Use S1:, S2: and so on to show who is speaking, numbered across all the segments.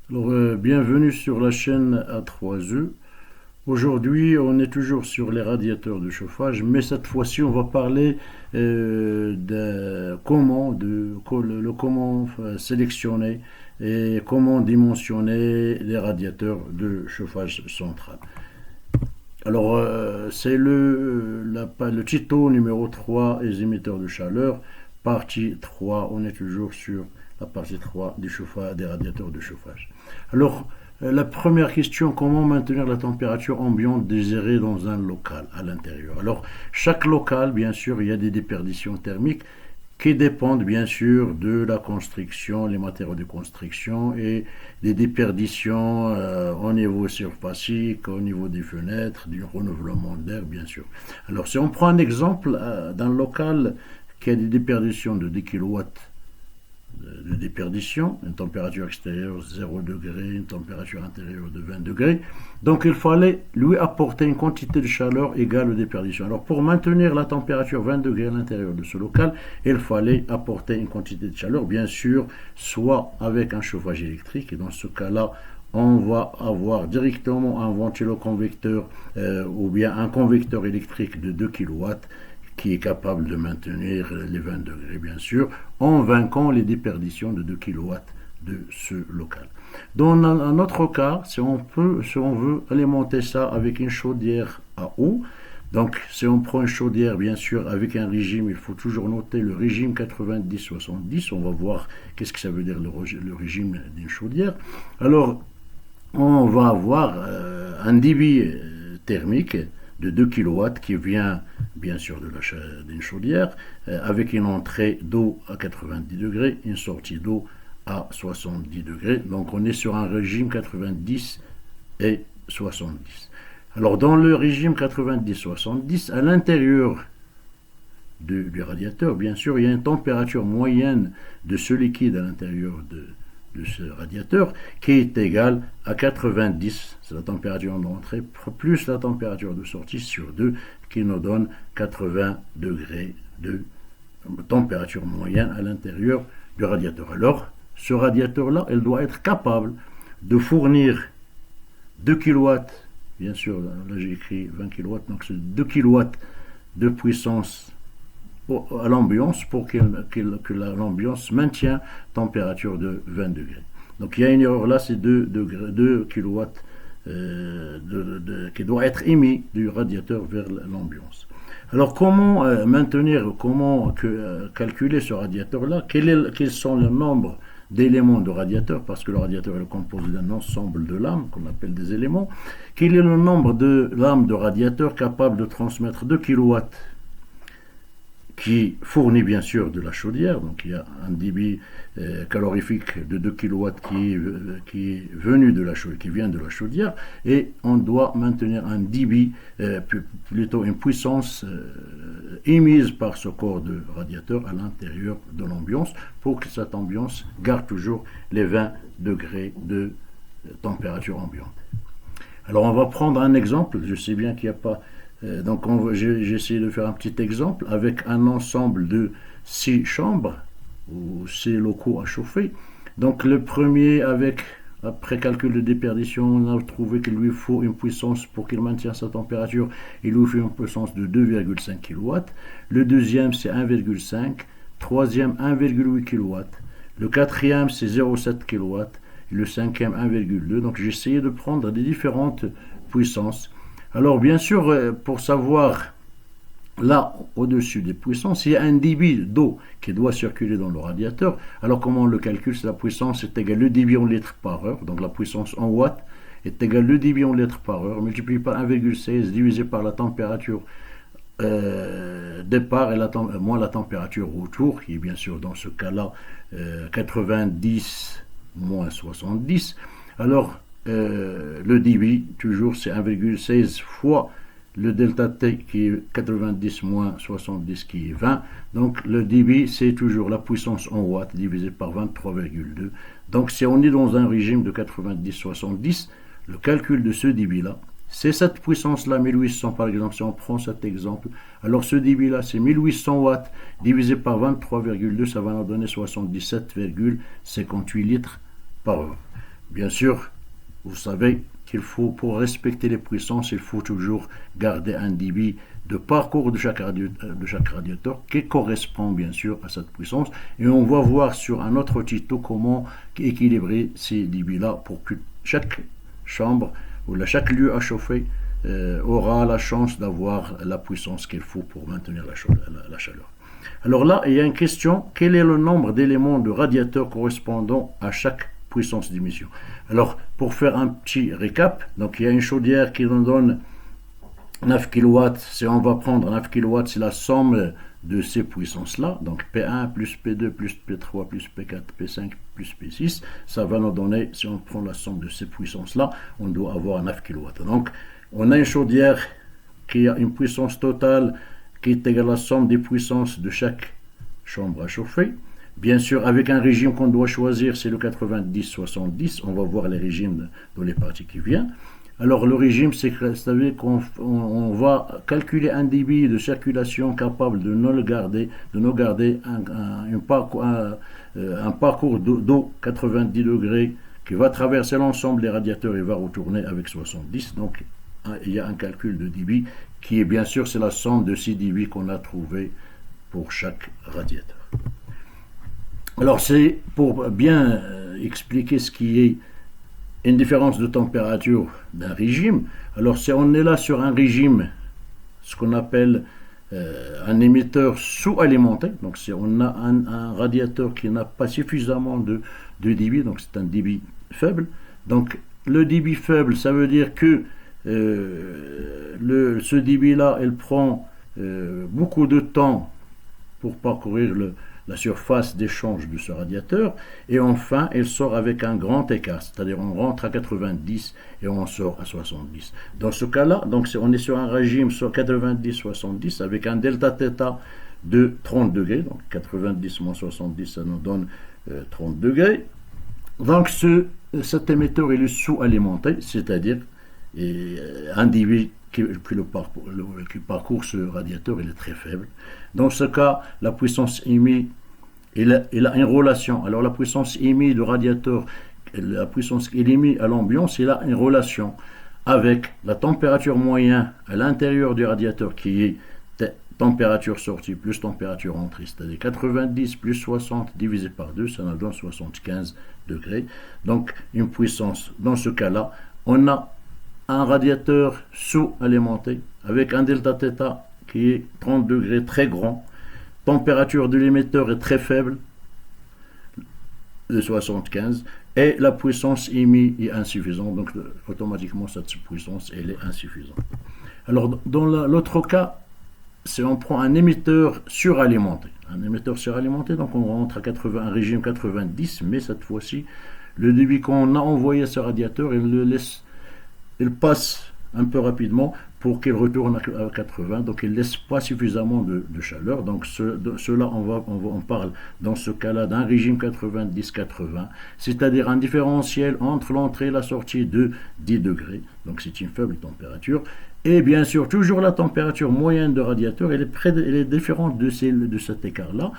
S1: Bienvenue sur la chaîne A3E. Aujourd'hui, on est toujours sur les radiateurs de chauffage, mais cette fois-ci, on va parler comment sélectionner et comment dimensionner les radiateurs de chauffage central. C'est le tuto numéro 3, les émetteurs de chaleur, partie 3. On est toujours sur la partie 3 du chauffage, des radiateurs de chauffage. La première question, comment maintenir la température ambiante désirée dans un local à l'intérieur? Chaque local, bien sûr, il y a des déperditions thermiques qui dépendent bien sûr de la construction, les matériaux de construction et des déperditions au niveau surfacique, au niveau des fenêtres, du renouvellement d'air, bien sûr. Alors, si on prend un exemple d'un local qui a des déperditions de 10 kilowatts de déperdition, une température extérieure 0 degré, une température intérieure de 20 degrés. Donc il fallait lui apporter une quantité de chaleur égale aux déperditions. Alors pour maintenir la température 20 degrés à l'intérieur de ce local, il fallait apporter une quantité de chaleur, bien sûr, soit avec un chauffage électrique, et dans ce cas-là, on va avoir directement un ventiloconvecteur ou bien un convecteur électrique de 2 kilowatts qui est capable de maintenir les 20 degrés, bien sûr, en vainquant les déperditions de 2 kilowatts de ce local. Dans un autre cas, si on veut alimenter ça avec une chaudière à eau, donc si on prend une chaudière, bien sûr, avec un régime, il faut toujours noter le régime 90-70, on va voir qu'est-ce que ça veut dire le régime d'une chaudière. Alors, on va avoir un débit thermique de 2 kilowatts qui vient bien sûr d'une chaudière avec une entrée d'eau à 90 degrés, une sortie d'eau à 70 degrés. Donc on est sur un régime 90 et 70. Alors dans le régime 90-70, à l'intérieur du radiateur, bien sûr, il y a une température moyenne de ce liquide à l'intérieur de ce radiateur qui est égal à 90, c'est la température d'entrée, plus la température de sortie sur 2 qui nous donne 80 degrés de température moyenne à l'intérieur du radiateur. Alors, ce radiateur-là, il doit être capable de fournir 2 kilowatts, bien sûr, là j'ai écrit 20 kilowatts, donc c'est 2 kilowatts de puissance à l'ambiance pour que l'ambiance maintienne température de 20 degrés. Donc il y a une erreur là, c'est 2 kilowatts qui doit être émis du radiateur vers l'ambiance. Alors comment calculer ce radiateur-là? Quels sont le nombre d'éléments de radiateur, parce que le radiateur est composé d'un ensemble de lames qu'on appelle des éléments. Quel est le nombre de lames de radiateur capables de transmettre 2 kilowatts qui fournit bien sûr de la chaudière, donc il y a un débit calorifique de 2 kilowatts qui vient de la chaudière, et on doit maintenir un débit, plutôt une puissance émise par ce corps de radiateur à l'intérieur de l'ambiance pour que cette ambiance garde toujours les 20 degrés de température ambiante. Alors on va prendre un exemple, je sais bien qu'il n'y a pas donc j'ai essayé de faire un petit exemple avec un ensemble de 6 chambres ou 6 locaux à chauffer. Donc le premier, après calcul de déperdition, on a trouvé qu'il lui faut une puissance pour qu'il maintienne sa température, il lui faut une puissance de 2,5 kW. Le deuxième c'est 1,5, troisième 1,8 kW, le quatrième c'est 0,7 kW, et le cinquième 1,2. Donc j'ai essayé de prendre des différentes puissances. Alors bien sûr, pour savoir là au-dessus des puissances, il y a un débit d'eau qui doit circuler dans le radiateur. Alors comment on le calcule? C'est la puissance est égale le débit en litres par heure, donc la puissance en watts est égale le débit en litres par heure, multiplié par 1,16 divisé par la température départ et moins la température retour, qui est bien sûr dans ce cas-là 90 moins 70. Alors le débit, toujours, c'est 1,16 fois le delta T qui est 90 moins 70 qui est 20. Donc le débit, c'est toujours la puissance en watts divisé par 23,2. Donc si on est dans un régime de 90-70, le calcul de ce débit-là, c'est cette puissance-là, 1800 par exemple, si on prend cet exemple. Alors ce débit-là, c'est 1800 watts divisé par 23,2, ça va nous donner 77,58 litres par heure. bien sûr, vous savez qu'il faut, pour respecter les puissances, il faut toujours garder un débit de parcours de chaque radiateur qui correspond bien sûr à cette puissance. Et on va voir sur un autre tuto comment équilibrer ces débits-là pour que chaque chambre ou chaque lieu à chauffer aura la chance d'avoir la puissance qu'il faut pour maintenir la chaleur. Alors là, il y a une question, quel est le nombre d'éléments de radiateur correspondant à chaque puissance d'émission? Alors, pour faire un petit récap, donc il y a une chaudière qui nous donne 9 kW, si on va prendre 9 kW, c'est la somme de ces puissances-là, donc P1 plus P2 plus P3 plus P4, P5 plus P6, ça va nous donner, si on prend la somme de ces puissances-là, on doit avoir 9 kW. Donc, on a une chaudière qui a une puissance totale qui est égale à la somme des puissances de chaque chambre à chauffer. Bien sûr, avec un régime qu'on doit choisir, c'est le 90-70. On va voir les régimes dans les parties qui viennent. Alors, le régime, c'est que, vous savez, qu'on va calculer un débit de circulation capable de nous garder un parcours d'eau 90 degrés qui va traverser l'ensemble des radiateurs et va retourner avec 70. Donc, il y a un calcul de débit qui est bien sûr, c'est la somme de ces débits qu'on a trouvé pour chaque radiateur. Alors, c'est pour bien expliquer ce qui est une différence de température d'un régime. Alors, on est là sur un régime, ce qu'on appelle un émetteur sous-alimenté. Donc, on a un radiateur qui n'a pas suffisamment de débit, donc c'est un débit faible. Donc, le débit faible, ça veut dire que ce débit-là, il prend beaucoup de temps pour parcourir la surface d'échange de ce radiateur, et enfin, il sort avec un grand écart, c'est-à-dire on rentre à 90 et on sort à 70. Dans ce cas-là, donc on est sur un régime sur 90-70 avec un delta θ de 30 degrés, donc 90 moins 70, ça nous donne 30 degrés. Donc cet émetteur il est sous-alimenté, c'est-à-dire un débit qui parcourt ce radiateur, il est très faible. Dans ce cas, la puissance émise, il a une relation. Alors la puissance émise du radiateur, la puissance qu'il émet à l'ambiance, il a une relation avec la température moyenne à l'intérieur du radiateur qui est température sortie plus température entrée, c'est-à-dire 90 plus 60 divisé par 2, ça nous donne 75 degrés. Donc une puissance, dans ce cas-là, on a un radiateur sous-alimenté avec un delta θ qui est 30 degrés très grand, température de l'émetteur est très faible, de 75, et la puissance émise est insuffisante, donc automatiquement cette puissance elle est insuffisante. Alors dans l'autre cas, si on prend un émetteur suralimenté, donc on rentre à un régime 90, mais cette fois-ci, le débit qu'on a envoyé à ce radiateur, il passe un peu rapidement pour qu'il retourne à 80, donc il ne laisse pas suffisamment de chaleur. Donc cela, on parle dans ce cas-là d'un régime 90-80, c'est-à-dire un différentiel entre l'entrée et la sortie de 10 degrés, donc c'est une faible température. Et bien sûr, toujours la température moyenne de radiateur, elle est différente de cet écart-là.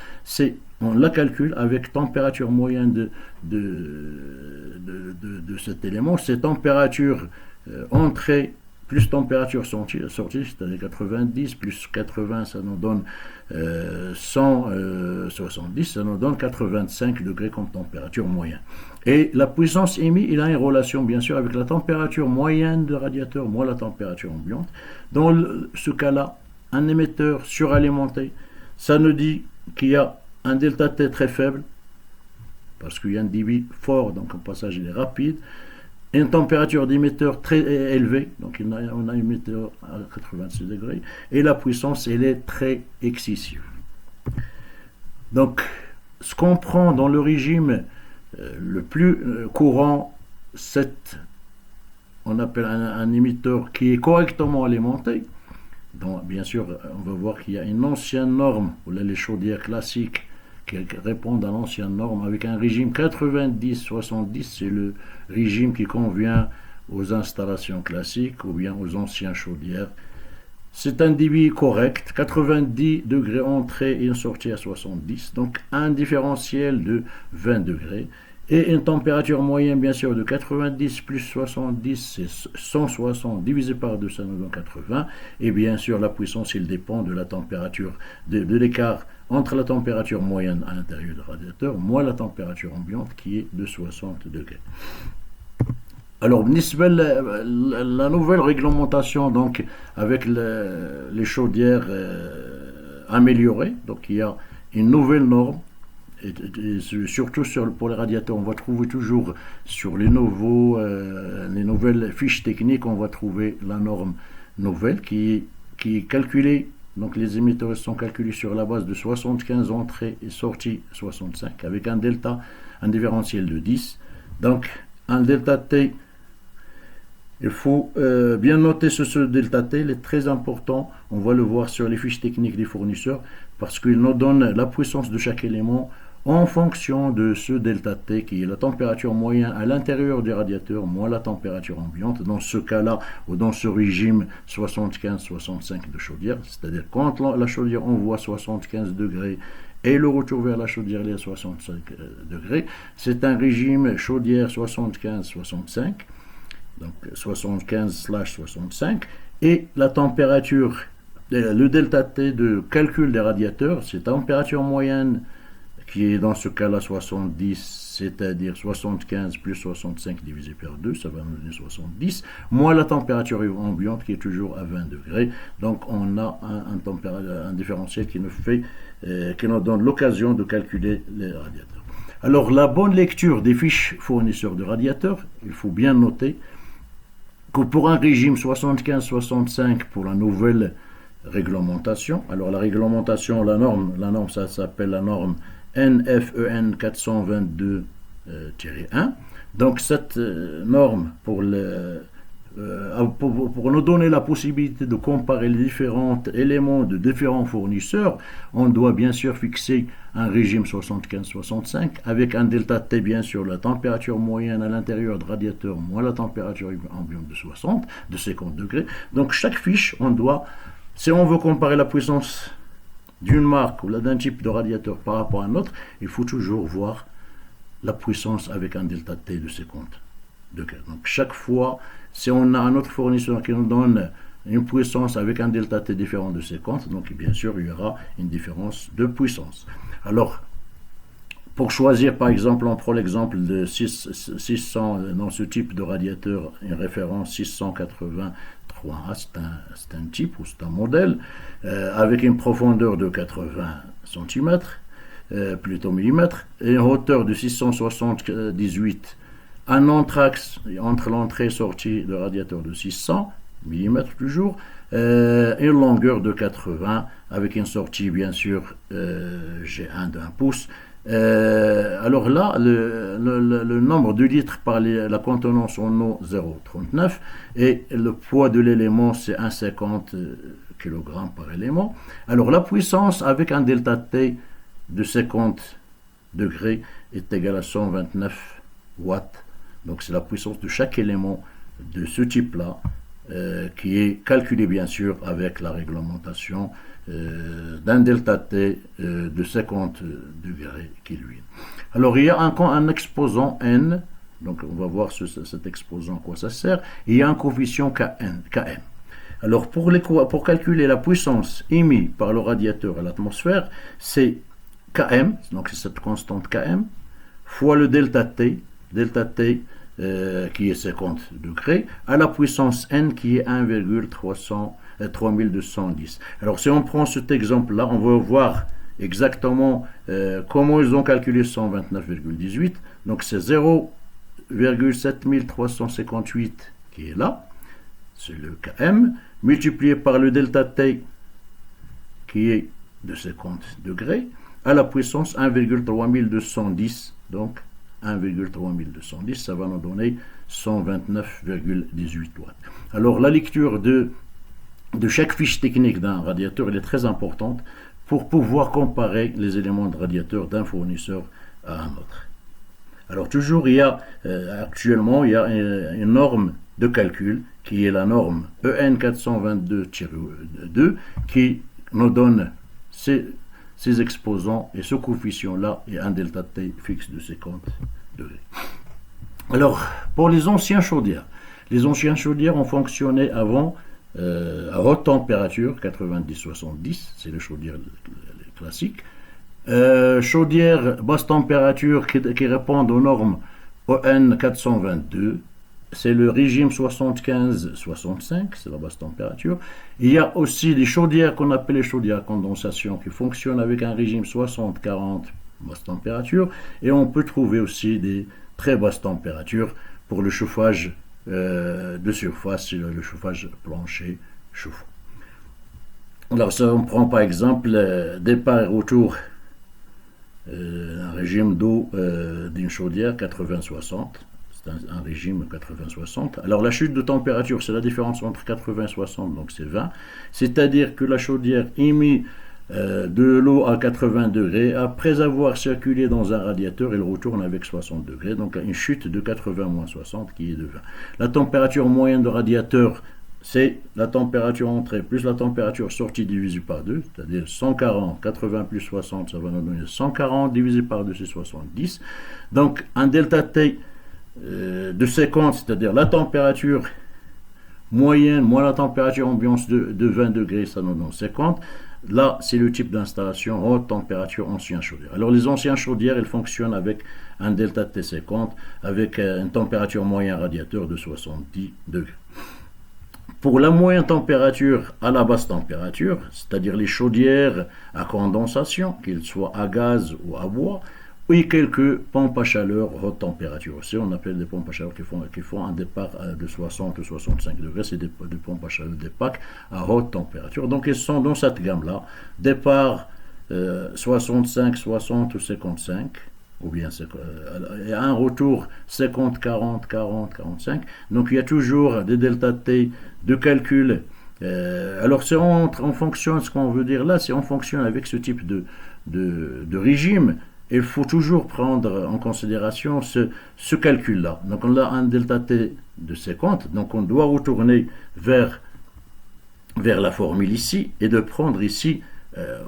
S1: On la calcule avec température moyenne de cet élément, c'est température entrée plus température sortie, c'est-à-dire 90 plus 80, ça nous donne 170, ça nous donne 85 degrés comme température moyenne. Et la puissance émise, il a une relation bien sûr avec la température moyenne de radiateur moins la température ambiante. Dans ce cas-là, un émetteur suralimenté, ça nous dit qu'il y a un delta T très faible, parce qu'il y a un débit fort, donc le passage est rapide, une température d'émetteur très élevée, donc on a un émetteur à 86 degrés, et la puissance, elle est très excessive. Donc, ce qu'on prend dans le régime le plus courant, on appelle un émetteur qui est correctement alimenté. Donc, bien sûr, on va voir qu'il y a une ancienne norme, ou là, les chaudières classiques, qui répondent à l'ancienne norme avec un régime 90-70, c'est le régime qui convient aux installations classiques ou bien aux anciennes chaudières. C'est un débit correct, 90 degrés entrée et une sortie à 70, donc un différentiel de 20 degrés. Et une température moyenne, bien sûr, de 90 plus 70, c'est 160 divisé par 2, ça nous donne 80. Et bien sûr, la puissance, il dépend de la température, de l'écart entre la température moyenne à l'intérieur du radiateur, moins la température ambiante qui est de 60 degrés. Alors, la nouvelle réglementation, donc, avec les chaudières améliorées, donc il y a une nouvelle norme. Et surtout pour les radiateurs, on va trouver toujours sur les nouvelles fiches techniques, on va trouver la norme nouvelle qui est calculée. Donc les émetteurs sont calculés sur la base de 75 entrées et sorties 65 avec un différentiel de 10. Donc un delta T, il faut bien noter ce delta T, il est très important. On va le voir sur les fiches techniques des fournisseurs parce qu'il nous donne la puissance de chaque élément en fonction de ce delta T qui est la température moyenne à l'intérieur du radiateur moins la température ambiante, dans ce cas-là ou dans ce régime 75-65 de chaudière, c'est-à-dire quand la chaudière envoie 75 degrés et le retour vers la chaudière est à 65 degrés, c'est un régime chaudière 75-65, donc 75/65, et la température, le delta T de calcul des radiateurs, c'est température moyenne qui est dans ce cas-là 70, c'est-à-dire 75 plus 65 divisé par 2, ça va nous donner 70, moins la température ambiante qui est toujours à 20 degrés. Donc on a un différentiel qui nous donne l'occasion de calculer les radiateurs. Alors la bonne lecture des fiches fournisseurs de radiateurs, il faut bien noter que pour un régime 75-65 pour la nouvelle réglementation, alors la réglementation, la norme ça s'appelle la norme NFEN 422-1. Donc cette norme pour nous donner la possibilité de comparer les différents éléments de différents fournisseurs, on doit bien sûr fixer un régime 75-65 avec un delta T, bien sûr, la température moyenne à l'intérieur du radiateur moins la température ambiante de 50 degrés. Donc chaque fiche, si on veut comparer la puissance d'une marque ou d'un type de radiateur par rapport à un autre, il faut toujours voir la puissance avec un delta T de 50 degrés. Donc chaque fois, si on a un autre fournisseur qui nous donne une puissance avec un delta T différent de 50, donc bien sûr il y aura une différence de puissance. Alors, pour choisir, par exemple, on prend l'exemple de 600, dans ce type de radiateur, une référence 683A, c'est un type ou c'est un modèle, avec une profondeur de 80 cm, plutôt millimètres, et une hauteur de 678, un anthrax entre l'entrée et sortie de radiateur de 600 mm toujours, une longueur de 80 avec une sortie bien sûr G1 d'1 pouce. Alors là, le nombre de litres par la contenance en eau 0,39 et le poids de l'élément c'est 1,50 kg par élément. Alors la puissance avec un delta T de 50 degrés est égale à 129 watts. Donc c'est la puissance de chaque élément de ce type-là qui est calculée bien sûr avec la réglementation d'un delta T de 50 degrés Kelvin. Alors il y a un exposant N, donc on va voir cet exposant à quoi ça sert, et il y a un coefficient Km. Alors pour calculer la puissance émise par le radiateur à l'atmosphère, c'est Km, donc c'est cette constante Km, fois le delta T qui est 50 degrés, à la puissance N qui est 1,3210. Alors si on prend cet exemple-là, on va voir exactement comment ils ont calculé 129,18. Donc c'est 0,7358 qui est là, c'est le Km, multiplié par le delta T qui est de 50 degrés, à la puissance 1,3210, donc 1,3210, ça va nous donner 129,18 watts. Alors la lecture de chaque fiche technique d'un radiateur elle est très importante pour pouvoir comparer les éléments de radiateur d'un fournisseur à un autre. Alors toujours actuellement il y a une norme de calcul qui est la norme EN 422-2 qui nous donne ces exposants et ce coefficient là et un delta T fixe de 50 degrés. Alors, pour les anciens chaudières ont fonctionné avant à haute température, 90-70, c'est les chaudières classiques. Chaudières basse température qui répondent aux normes ON 422, c'est le régime 75-65, c'est la basse température. Il y a aussi des chaudières qu'on appelle les chaudières à condensation qui fonctionnent avec un régime 60-40, basse température. Et on peut trouver aussi des très basses températures pour le chauffage de surface, le chauffage plancher chauffant. Alors ça, on prend par exemple départ et retour, un régime d'eau d'une chaudière 80-60. C'est un régime 80-60. Alors la chute de température, c'est la différence entre 80 et 60, donc c'est 20. C'est-à-dire que la chaudière émet de l'eau à 80 degrés. Après avoir circulé dans un radiateur, il retourne avec 60 degrés. Donc une chute de 80 moins 60 qui est de 20. La température moyenne de radiateur, c'est la température entrée plus la température sortie divisée par 2, c'est-à-dire 140, 80 plus 60, ça va nous donner 140, divisé par 2, c'est 70. Donc un delta T de 50, c'est-à-dire la température moyenne moins la température ambiante de 20 degrés, ça nous donne 50. Là, c'est le type d'installation haute température ancien chaudière. Alors, les anciens chaudières, elles fonctionnent avec un delta T 50, avec une température moyenne radiateur de 70 degrés. Pour la moyenne température à la basse température, c'est-à-dire les chaudières à condensation, qu'ils soient à gaz ou à bois, et quelques pompes à chaleur haute température. Aussi, on appelle des pompes à chaleur qui font un départ de 60 ou 65 degrés. C'est des pompes à chaleur, des packs à haute température. Donc, elles sont dans cette gamme-là. Départ 65, 60 ou 55. Ou bien un retour 50, 40, 40, 45. Donc, il y a toujours des delta T de calcul. Alors, c'est en fonction, ce qu'on veut dire là, c'est en fonction avec ce type de régime. Il faut toujours prendre en considération ce calcul-là. Donc on a un delta T de 50, donc on doit retourner vers la formule ici et de prendre ici,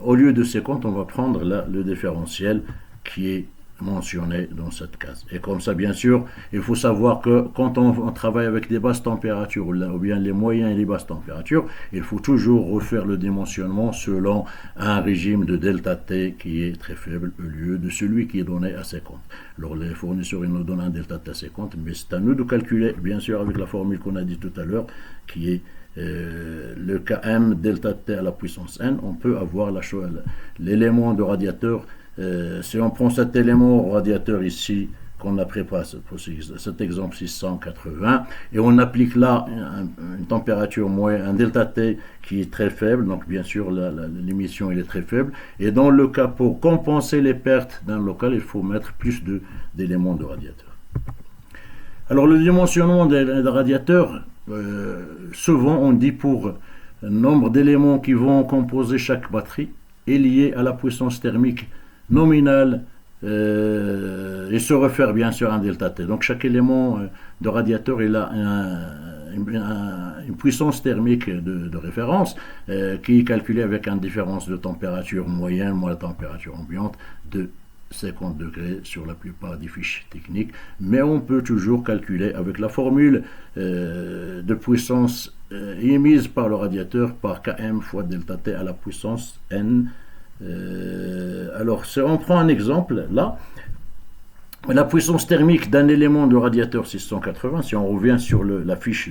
S1: au lieu de 50, on va prendre le différentiel qui est mentionné dans cette case. Et comme ça, bien sûr, il faut savoir que quand on travaille avec des basses températures, ou bien les moyennes et les basses températures, il faut toujours refaire le dimensionnement selon un régime de delta T qui est très faible au lieu de celui qui est donné à 50. Alors les fournisseurs, ils nous donnent un delta T à 50, mais c'est à nous de calculer, bien sûr, avec la formule qu'on a dit tout à l'heure, qui est le Km delta T à la puissance n. On peut avoir l'élément de radiateur. Si on prend cet élément radiateur ici, qu'on a préparé pour cet exemple 680, et on applique là une température moyenne, un delta T qui est très faible, donc bien sûr l'émission elle est très faible, et dans le cas pour compenser les pertes d'un local, il faut mettre plus d'éléments de radiateur. Alors le dimensionnement des radiateurs, souvent on dit pour le nombre d'éléments qui vont composer chaque batterie est lié à la puissance thermique nominale et se réfère bien sûr à un delta T. Donc chaque élément de radiateur il a une puissance thermique de référence qui est calculée avec une différence de température moyenne moins la température ambiante de 50 degrés sur la plupart des fiches techniques, mais on peut toujours calculer avec la formule de puissance émise par le radiateur par Km fois delta T à la puissance n. Alors, on prend un exemple là. La puissance thermique d'un élément de radiateur 680, si on revient sur la fiche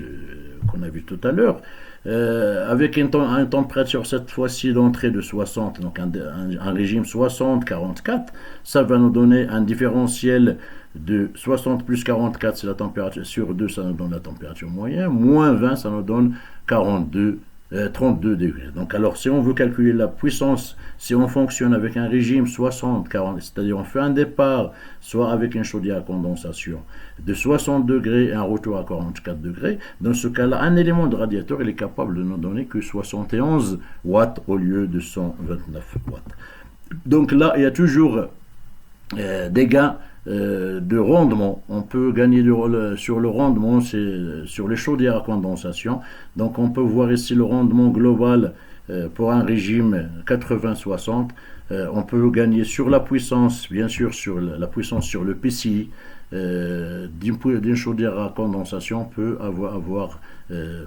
S1: qu'on a vue tout à l'heure, avec une température cette fois-ci d'entrée de 60, donc un régime 60-44, ça va nous donner un différentiel de 60 plus 44, c'est la température sur 2, ça nous donne la température moyenne, moins 20, ça nous donne 32 degrés. Donc alors si on veut calculer la puissance, si on fonctionne avec un régime 60-40, c'est-à-dire on fait un départ soit avec une chaudière à condensation de 60 degrés et un retour à 44 degrés, dans ce cas-là, un élément de radiateur il est capable de nous donner que 71 watts au lieu de 129 watts. Donc là, il y a toujours des gains de rendement. On peut gagner sur le rendement, c'est sur les chaudières à condensation. Donc on peut voir ici le rendement global pour un régime 80-60. On peut gagner sur la puissance, bien sûr sur la puissance sur le PCI, d'une chaudière à condensation peut avoir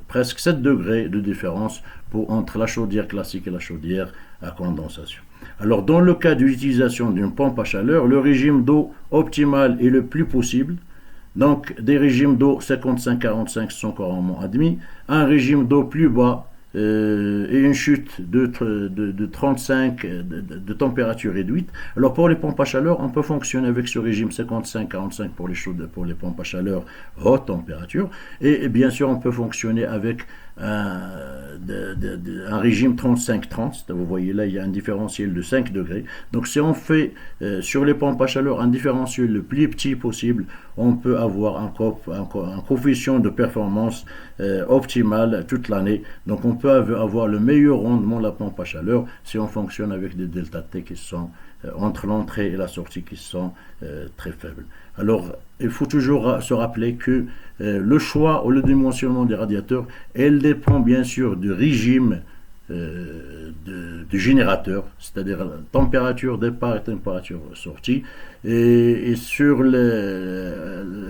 S1: presque 7 degrés de différence entre la chaudière classique et la chaudière à condensation. Alors, dans le cas de l'utilisation d'une pompe à chaleur, le régime d'eau optimal est le plus possible. Donc, des régimes d'eau 55-45 sont couramment admis. Un régime d'eau plus bas et une chute de 35 de température réduite. Alors pour les pompes à chaleur, on peut fonctionner avec ce régime 55-45 pour les pompes à chaleur haute température, et bien sûr on peut fonctionner avec un régime 35-30. Vous voyez là, il y a un différentiel de 5 degrés. Donc si on fait sur les pompes à chaleur un différentiel le plus petit possible, on peut avoir un coefficient de performance optimal toute l'année. Donc on peut avoir le meilleur rendement de la pompe à chaleur si on fonctionne avec des delta T qui sont entre l'entrée et la sortie qui sont très faibles. Alors il faut toujours se rappeler que le choix ou le dimensionnement des radiateurs, elle dépend bien sûr du régime du générateur, c'est-à-dire la température départ et température sortie. Et sur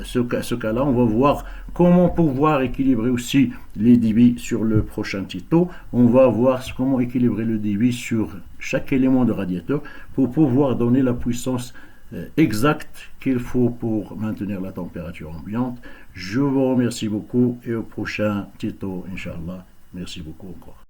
S1: ce cas-là, on va voir comment pouvoir équilibrer aussi les débits sur le prochain tuto. On va voir comment équilibrer le débit sur chaque élément de radiateur pour pouvoir donner la puissance exacte qu'il faut pour maintenir la température ambiante. Je vous remercie beaucoup et au prochain tuto, Inch'Allah. Merci beaucoup encore.